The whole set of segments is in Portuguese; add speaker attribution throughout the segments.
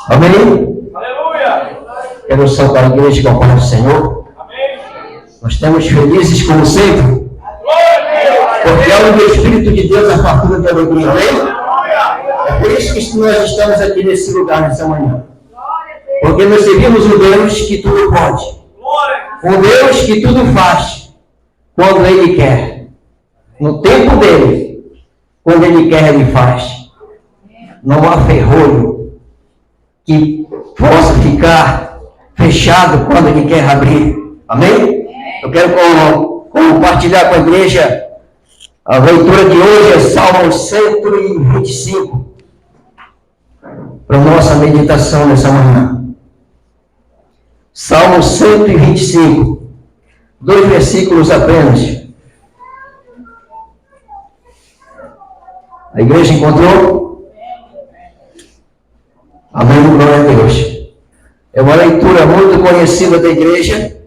Speaker 1: Amém?
Speaker 2: Aleluia!
Speaker 1: Quero saudar a igreja com a paz do Senhor.
Speaker 2: Amém!
Speaker 1: Nós estamos felizes como sempre, porque é o Espírito de Deus a fartura de alegria. Amém? É por isso que nós estamos aqui nesse lugar nessa manhã. Porque nós servimos um Deus que tudo pode. Um Deus que tudo faz quando Ele quer. No tempo dele, quando Ele quer, Ele faz. Não há ferrolho que possa ficar fechado quando Ele quer abrir. Amém? Eu quero compartilhar com a igreja a leitura de hoje, é Salmo 125, para a nossa meditação nessa manhã. Salmo 125, 2 versículos apenas. A igreja encontrou? Amém, glória a Deus. É uma leitura muito conhecida da igreja.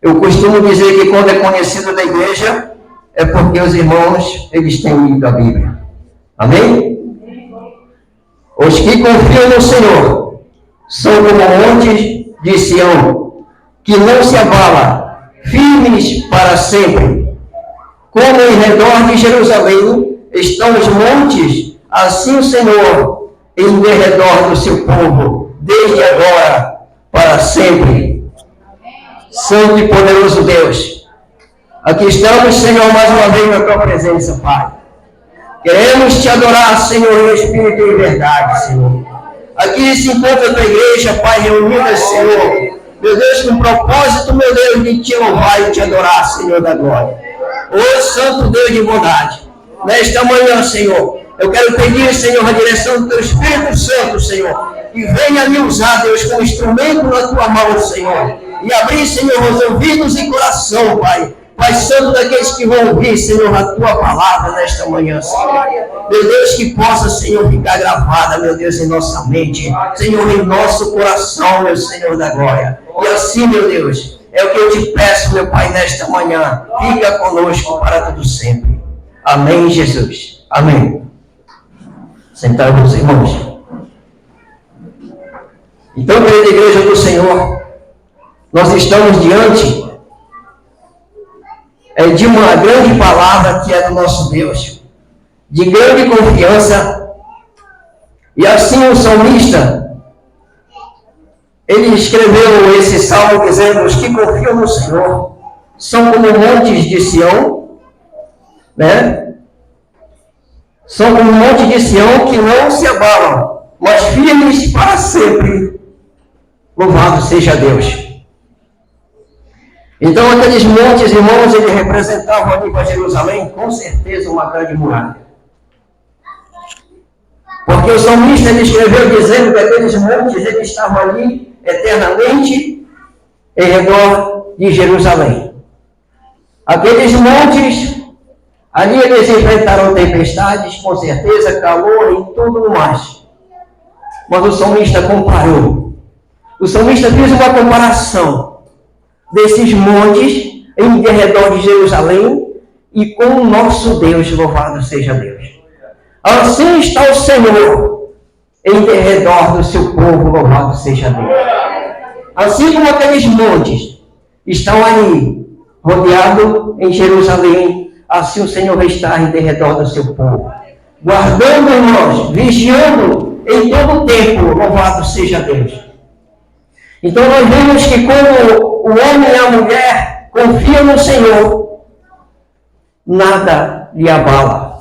Speaker 1: Eu costumo dizer que quando é conhecida da igreja, é porque os irmãos, eles têm lido a Bíblia. Amém? Os que confiam no Senhor são como montes de Sião, que não se abala, firmes para sempre. Como em redor de Jerusalém estão os montes, assim o Senhor em derredor do seu povo, desde agora para sempre. Santo e poderoso Deus, aqui estamos, Senhor, mais uma vez na tua presença, Pai. Queremos te adorar, Senhor, em espírito e em verdade, Senhor. Aqui se encontra a tua igreja, Pai, reunida, Senhor. Meu Deus, com propósito, meu Deus, de te louvar e te adorar, Senhor da glória. Ô Santo Deus de bondade, nesta manhã, Senhor, eu quero pedir, Senhor, a direção do teu Espírito Santo, Senhor, que venha me usar, Deus, como instrumento na tua mão, Senhor, e abrir, Senhor, os ouvidos e coração, Pai. Pai Santo, daqueles que vão ouvir, Senhor, a tua palavra nesta manhã, Senhor. Meu Deus, que possa, Senhor, ficar gravada, meu Deus, em nossa mente, Senhor, em nosso coração, meu Senhor da glória. E assim, meu Deus, é o que eu te peço, meu Pai, nesta manhã. Fica conosco para todo sempre. Amém, Jesus. Amém. Sentados, irmãos. Então, querida igreja do Senhor, nós estamos diante de uma grande palavra que é do nosso Deus, de grande confiança. E assim o salmista, ele escreveu esse salmo dizendo: os que confiam no Senhor são como montes de Sião, né? São como montes de Sião que não se abalam, mas firmes para sempre. Louvado seja Deus. Então, aqueles montes, irmãos, eles representavam ali para Jerusalém, com certeza, uma grande muralha. Porque o salmista ele escreveu dizendo que aqueles montes eles estavam ali eternamente em redor de Jerusalém. Aqueles montes, ali eles enfrentaram tempestades, com certeza, calor e tudo mais. Mas o salmista comparou. O salmista fez uma comparação desses montes em derredor de Jerusalém e com o nosso Deus, louvado seja Deus. Assim está o Senhor em derredor do seu povo, louvado seja Deus. Assim como aqueles montes estão ali, rodeados em Jerusalém, assim o Senhor está em derredor do seu povo, guardando nós, vigiando em todo o tempo, louvado seja Deus. Então nós vemos que como o homem e a mulher confiam no Senhor, nada lhe abala.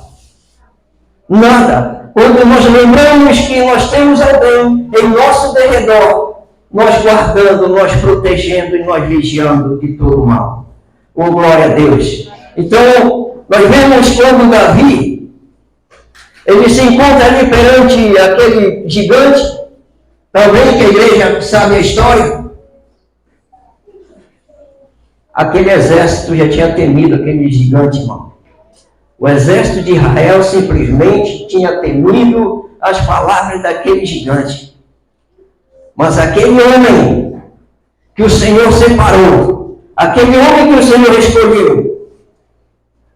Speaker 1: Nada. Quando nós lembramos que nós temos alguém em nosso derredor, nós guardando, nós protegendo e nós vigiando de todo mal. Oh, glória a Deus. Então, nós vemos quando Davi, ele se encontra ali perante aquele gigante. Talvez que a igreja sabe a história. Aquele exército já tinha temido aquele gigante, irmão. O exército de Israel simplesmente tinha temido as palavras daquele gigante. Mas aquele homem que o Senhor separou, aquele homem que o Senhor escolheu,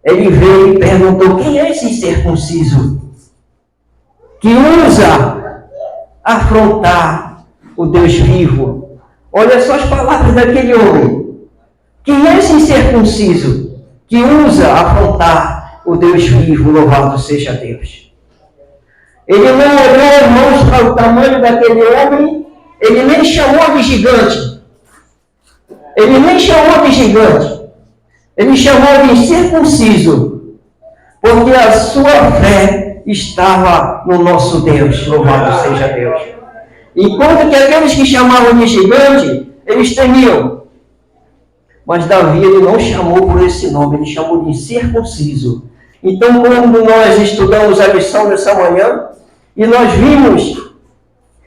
Speaker 1: ele veio e perguntou: quem é esse incircunciso que usa afrontar o Deus vivo. Olha só as palavras daquele homem. Quem é esse incircunciso que usa afrontar o Deus vivo? Louvado seja Deus. Ele não olhou, irmãos, para o tamanho daquele homem, ele nem chamou de gigante. Ele nem chamou de gigante. Ele chamou de incircunciso, porque a sua fé estava no nosso Deus. Louvado seja Deus. Enquanto que aqueles que chamavam de gigante, eles temiam. Mas Davi, ele não chamou por esse nome, ele chamou de incircunciso. Então, quando nós estudamos a lição dessa manhã, e nós vimos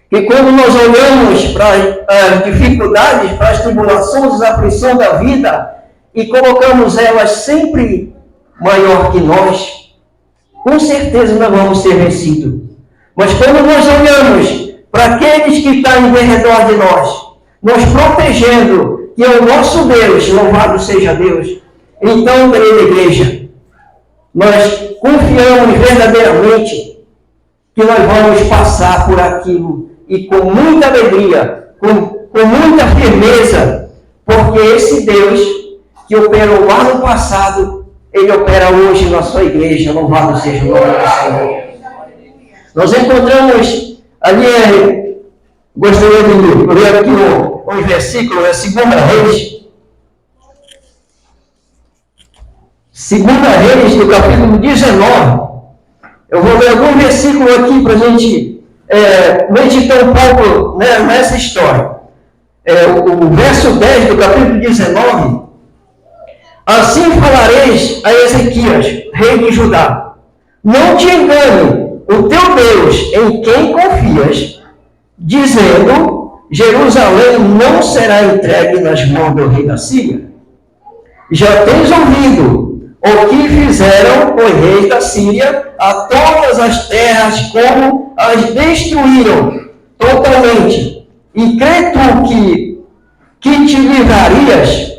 Speaker 1: que quando nós olhamos para as dificuldades, para as tribulações, as aflições da vida, e colocamos elas sempre maior que nós, com certeza nós vamos ser vencidos. Mas quando nós olhamos para aqueles que estão em redor de nós protegendo, que é o nosso Deus, louvado seja Deus, então, querida igreja, nós confiamos verdadeiramente que nós vamos passar por aquilo e com muita alegria, com muita firmeza, porque esse Deus que operou lá no passado, ele opera hoje na sua igreja, louvado seja o nome do Senhor. Nós encontramos ali, gostaria de ler aqui um versículo, é 2 Reis. 2 Reis, do capítulo 19. Eu vou ler algum versículo aqui para a gente meditar um pouco, né, nessa história. O verso 10 do capítulo 19. Assim falareis a Ezequias, rei de Judá: não te engane o teu Deus em quem confias, dizendo: Jerusalém não será entregue nas mãos do rei da Síria. Já tens ouvido o que fizeram os reis da Síria a todas as terras, como as destruíram totalmente. E crê tu que te livrarias?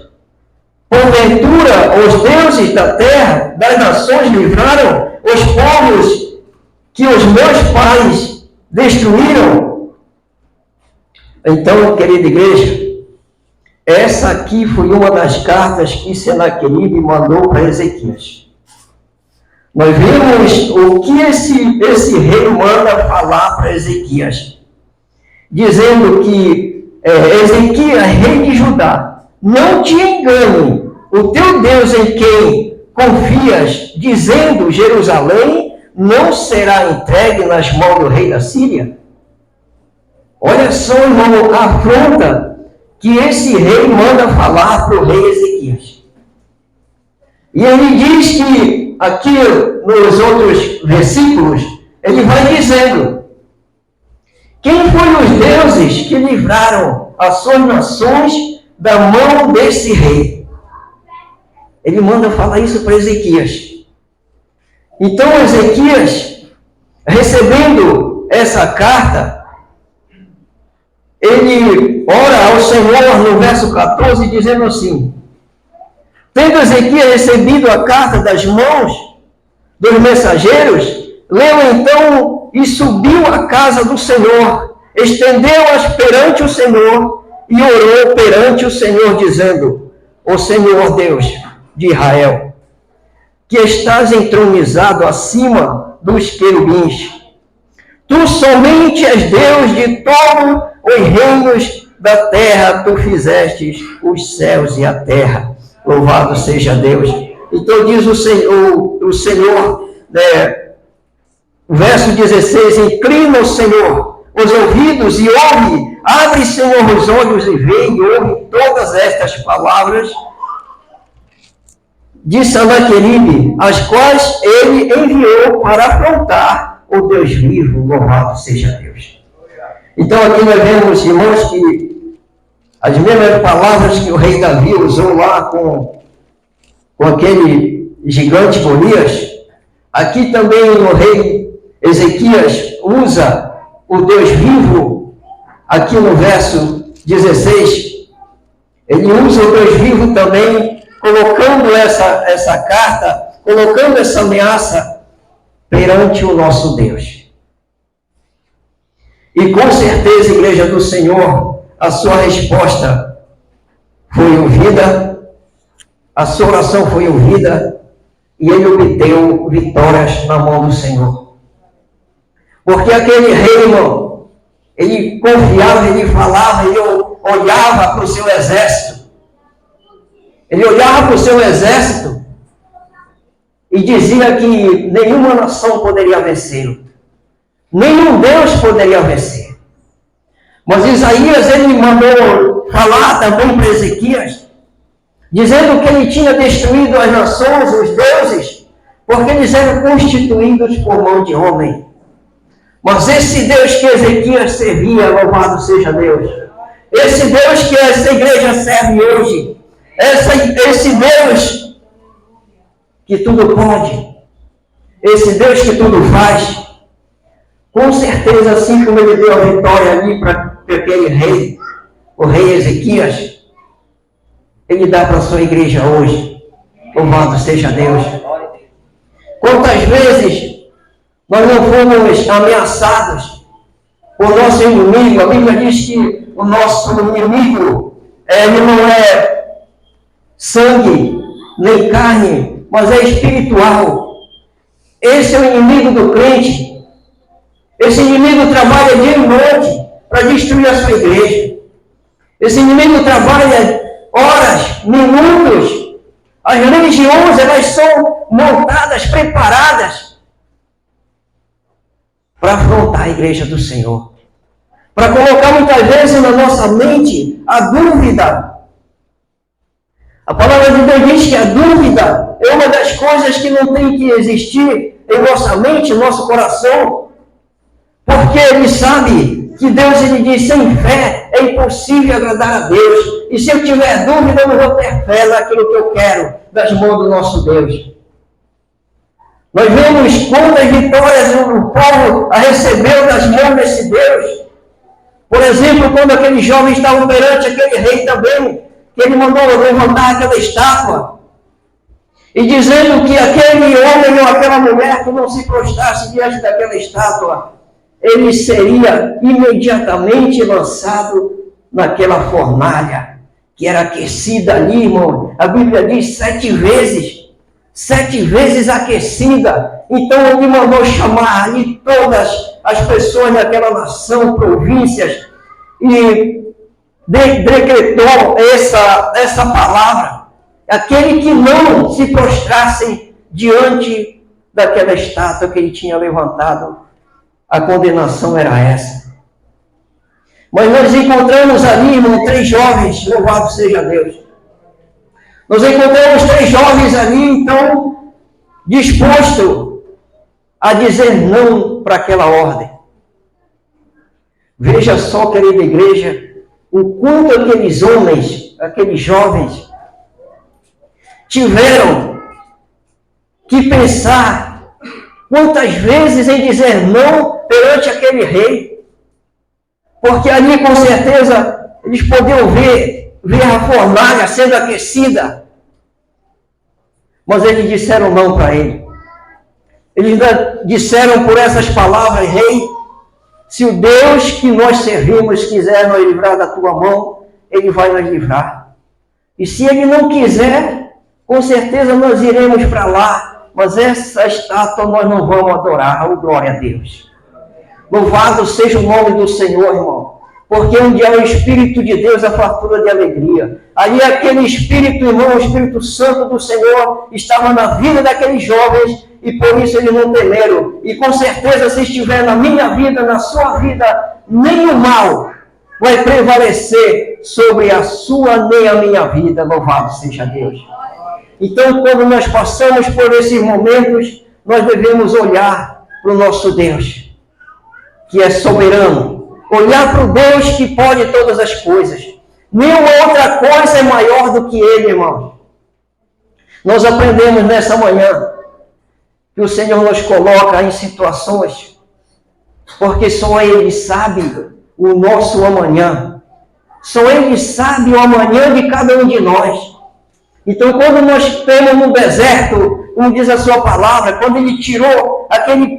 Speaker 1: Porventura, os deuses da terra, das nações, livraram os povos que os meus pais destruíram? Então, querida igreja, essa aqui foi uma das cartas que Senaqueribe mandou para Ezequias. Nós vemos o que esse rei manda falar para Ezequias, dizendo que Ezequias, rei de Judá, não te engane o teu Deus em quem confias, dizendo: Jerusalém não será entregue nas mãos do rei da Síria. Olha só, irmão, a afronta que esse rei manda falar para o rei Ezequias. E ele diz que, aqui nos outros versículos, ele vai dizendo: quem foram os deuses que livraram as suas nações da mão desse rei? Ele manda falar isso para Ezequias. Então, Ezequias, recebendo essa carta, ele ora ao Senhor no verso 14, dizendo assim: tendo Ezequias recebido a carta das mãos dos mensageiros, leu então e subiu à casa do Senhor, estendeu-as perante o Senhor e orou perante o Senhor, dizendo: ó Senhor Deus de Israel, que estás entronizado acima dos querubins, tu somente és Deus de todos os reinos da terra, tu fizestes os céus e a terra. Louvado seja Deus. Então diz o Senhor, o verso 16: inclina o Senhor os ouvidos e ouve, abre, Senhor, os olhos e vê e ouve todas estas palavras de Senaqueribe, as quais ele enviou para afrontar o Deus vivo. Louvado seja Deus. Então aqui nós vemos, irmãos, que as mesmas palavras que o rei Davi usou lá com aquele gigante Golias, aqui também o rei Ezequias usa o Deus vivo. Aqui no verso 16, ele usa o Deus vivo também, colocando essa carta, colocando essa ameaça perante o nosso Deus. E com certeza, igreja do Senhor, a sua resposta foi ouvida, a sua oração foi ouvida, e ele obteve vitórias na mão do Senhor. Porque aquele rei, irmão, ele confiava, ele falava, ele olhava para o seu exército. Ele olhava para o seu exército e dizia que nenhuma nação poderia vencê-lo. Nenhum Deus poderia vencer. Mas Isaías, ele mandou falar também para Ezequias, dizendo que ele tinha destruído as nações, os deuses, porque eles eram constituídos por mão de homem. Mas esse Deus que Ezequias servia, louvado seja Deus, esse Deus que essa igreja serve hoje, esse Deus que tudo pode, esse Deus que tudo faz, com certeza, assim como ele deu a vitória ali para aquele rei, o rei Ezequias, ele dá para a sua igreja hoje. Louvado seja Deus. Quantas vezes nós não fomos ameaçados por nosso inimigo? A Bíblia diz que o nosso inimigo, ele não é sangue, nem carne, mas é espiritual. Esse é o inimigo do crente. Esse inimigo trabalha dia e noite para destruir a sua igreja. Esse inimigo trabalha horas, minutos. As religiões, elas são montadas, preparadas para afrontar a igreja do Senhor. Para colocar muitas vezes na nossa mente a dúvida. A palavra de Deus diz que a dúvida é uma das coisas que não tem que existir em nossa mente, em nosso coração. Porque ele sabe que Deus, ele diz, sem fé é impossível agradar a Deus. E se eu tiver dúvida, eu não vou ter fé naquilo que eu quero, das mãos do nosso Deus. Nós vemos quantas vitórias o povo recebeu das mãos desse Deus. Por exemplo, quando aquele jovem estava perante aquele rei também, que ele mandou levantar aquela estátua, e dizendo que aquele homem ou aquela mulher que não se prostrasse diante daquela estátua, ele seria imediatamente lançado naquela fornalha, que era aquecida ali, irmão. A Bíblia diz 7 vezes aquecida. Então ele mandou chamar ali todas as pessoas daquela nação, províncias, e decretou essa palavra. Aquele que não se prostrasse diante daquela estátua que ele tinha levantado, a condenação era essa. Mas nós encontramos ali, irmão, 3 jovens, louvado seja Deus. Nós encontramos 3 jovens ali, então, dispostos a dizer não para aquela ordem. Veja só, querida igreja, o quanto aqueles homens, aqueles jovens, tiveram que pensar quantas vezes em dizer não perante aquele rei. Porque ali, com certeza, eles podiam ver a fornalha sendo aquecida. Mas eles disseram não para ele. Eles disseram por essas palavras: rei, se o Deus que nós servimos quiser nos livrar da tua mão, ele vai nos livrar. E se ele não quiser, com certeza nós iremos para lá, mas essa estátua nós não vamos adorar. Oh, glória a Deus. Louvado seja o nome do Senhor, irmão. Porque onde é o Espírito de Deus, a fartura de alegria. Ali aquele Espírito, irmão, o Espírito Santo do Senhor estava na vida daqueles jovens, e por isso eles não temeram. E com certeza, se estiver na minha vida, na sua vida, nem o mal vai prevalecer sobre a sua nem a minha vida. Louvado seja Deus. Então, quando nós passamos por esses momentos, nós devemos olhar para o nosso Deus, que é soberano. Olhar para o Deus que pode todas as coisas. Nenhuma outra coisa é maior do que Ele, irmão. Nós aprendemos nessa manhã que o Senhor nos coloca em situações, porque só Ele sabe o nosso amanhã. Só Ele sabe o amanhã de cada um de nós. Então, quando nós estamos no deserto, como diz a sua palavra, quando Ele tirou aquele